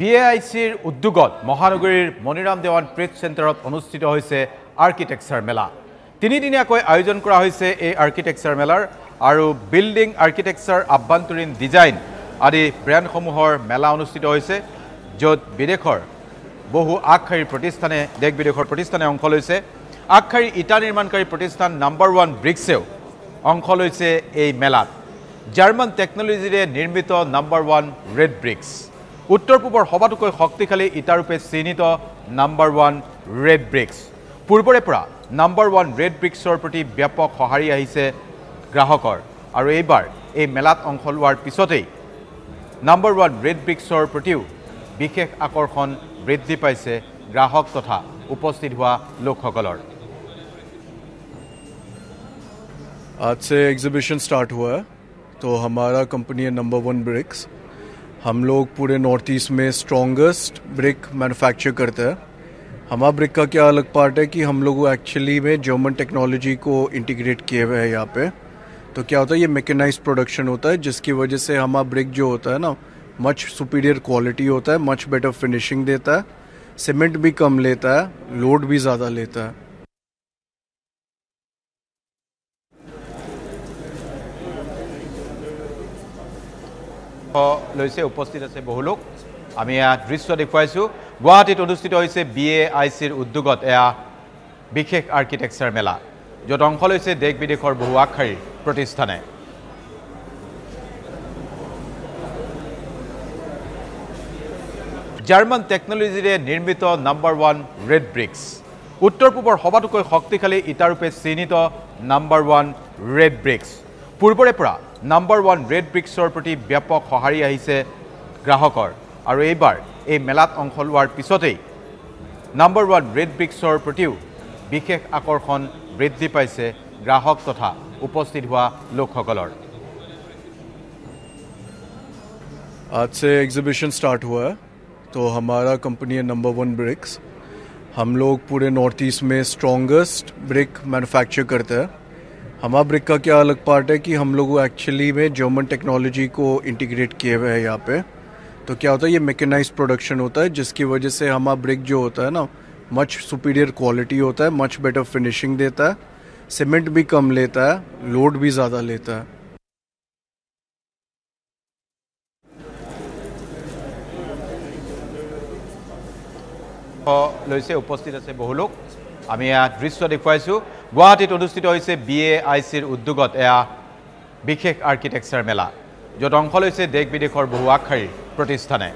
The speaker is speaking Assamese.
BAICৰ উদ্যোগত মহানগৰীৰ মনিৰাম দেৱান প্ৰেছ চেণ্টাৰত অনুষ্ঠিত হৈছে আৰ্কিটেকচাৰ মেলা। তিনিদিনীয়াকৈ আয়োজন কৰা হৈছে এই আৰ্কিটেকচাৰ মেলাৰ আৰু বিল্ডিং আৰ্কিটেকচাৰ আভ্যন্তৰীণ ডিজাইন আদি ব্ৰেণ্ডসমূহৰ মেলা অনুষ্ঠিত হৈছে, য'ত বিদেশৰ বহু আগশাৰীৰ প্ৰতিষ্ঠানে দেশ বিদেশৰ প্ৰতিষ্ঠানে অংশ লৈছে। আগশাৰীৰ ইটা নিৰ্মাণকাৰী প্ৰতিষ্ঠান নাম্বাৰ 1 ব্ৰিক্সেও অংশ লৈছে এই মেলাত। জাৰ্মান টেকনলজিৰে নিৰ্মিত নাম্বাৰ 1 ৰেড ব্ৰিক্স, উত্তৰ পূবৰ সবাতোকৈ শক্তিশালী ইটাৰূপে চিহ্নিত নাম্বাৰ 1 ৰেড ব্ৰিক্স। পূৰ্বৰে পৰা নাম্বাৰ 1 ৰেড ব্ৰিক্সৰ প্ৰতি ব্যাপক সঁহাৰি আহিছে গ্ৰাহকৰ, আৰু এইবাৰ এই মেলাত অংশ লোৱাৰ পিছতেই নাম্বাৰ 1 ৰেড ব্ৰিক্সৰ প্ৰতিও বিশেষ আকৰ্ষণ বৃদ্ধি পাইছে গ্ৰাহক তথা উপস্থিত হোৱা লোকসকলৰ। आज से एग्जीबिशन स्टार्ट हुआ है, तो हमारा कंपनी है नंबर 1 ब्रिक्स। हम लोग पूरे नॉर्थ ईस्ट में स्ट्रॉन्गेस्ट ब्रिक मैन्युफैक्चर करते हैं। हमारा ब्रिक का क्या अलग पार्ट है कि हम लोग एक्चुअली में जर्मन टेक्नोलॉजी को इंटीग्रेट किए हुए हैं यहाँ पे। तो क्या होता है, ये मैकेनाइज्ड प्रोडक्शन होता है, जिसकी वजह से हमारा ब्रिक जो होता है ना, मच सुपीरियर क्वालिटी होता है, मच बेटर फिनिशिंग देता है, सीमेंट भी कम लेता है, लोड भी ज़्यादा लेता है। লৈছে উপস্থিত আছে বহু লোক। আমি এয়া দৃশ্য দেখুৱাইছোঁ। গুৱাহাটীত অনুষ্ঠিত হৈছে BAICৰ উদ্যোগত এয়া বিশেষ আৰ্কিটেকচাৰ মেলা, য'ত অংশ লৈছে দেশ বিদেশৰ বহু আগশাৰীৰ প্ৰতিষ্ঠানে। জাৰ্মান টেকনলজিৰে নিৰ্মিত নাম্বাৰ 1 ৰেড ব্ৰিক্স, উত্তৰ পূবৰ সবাতোকৈ শক্তিশালী ইটাৰূপে চিহ্নিত নাম্বাৰ 1 ৰেড ব্ৰিক্স। পূৰ্বৰে পৰা নাম্বাৰ 1 ৰেড ব্ৰিক্সৰ প্ৰতি ব্যাপক সঁহাৰি আহিছে গ্ৰাহকৰ, আৰু এইবাৰ এই মেলাত অংশ লোৱাৰ পিছতেই নাম্বাৰ 1 ৰেড ব্ৰিক্সৰ প্ৰতিও বিশেষ আকৰ্ষণ বৃদ্ধি পাইছে গ্ৰাহক তথা উপস্থিত হোৱা লোকসকলৰ। आज से एग्जीबिशन स्टार्ट हुआ है, तो हमारा कंपनी है नंबर 1 ब्रिक्स। हम लोग पूरे नॉर्थ ईस्ट में स्ट्रॉन्गेस्ट ब्रिक मैन्युफैक्चर करते हैं। हमारा ब्रिक का क्या अलग पार्ट है कि हम लोग एक्चुअली में जर्मन टेक्नोलॉजी को इंटीग्रेट किए हुए हैं यहाँ पे। तो क्या होता है, ये मैकेनाइज्ड प्रोडक्शन होता है, जिसकी वजह से हमारा ब्रिक जो होता है ना, मच सुपीरियर क्वालिटी होता है, मच बेटर फिनिशिंग देता है, सीमेंट भी कम लेता है, लोड भी ज़्यादा लेता है। লৈছে উপস্থিত আছে বহু লোক। আমি এয়া দৃশ্য দেখুৱাইছোঁ। গুৱাহাটীত অনুষ্ঠিত হৈছে BAICৰ উদ্যোগত এয়া বিশেষ আৰ্কিটেকচাৰ মেলা, য'ত অংশ লৈছে দেশ বিদেশৰ বহু আগশাৰীৰ প্ৰতিষ্ঠানে।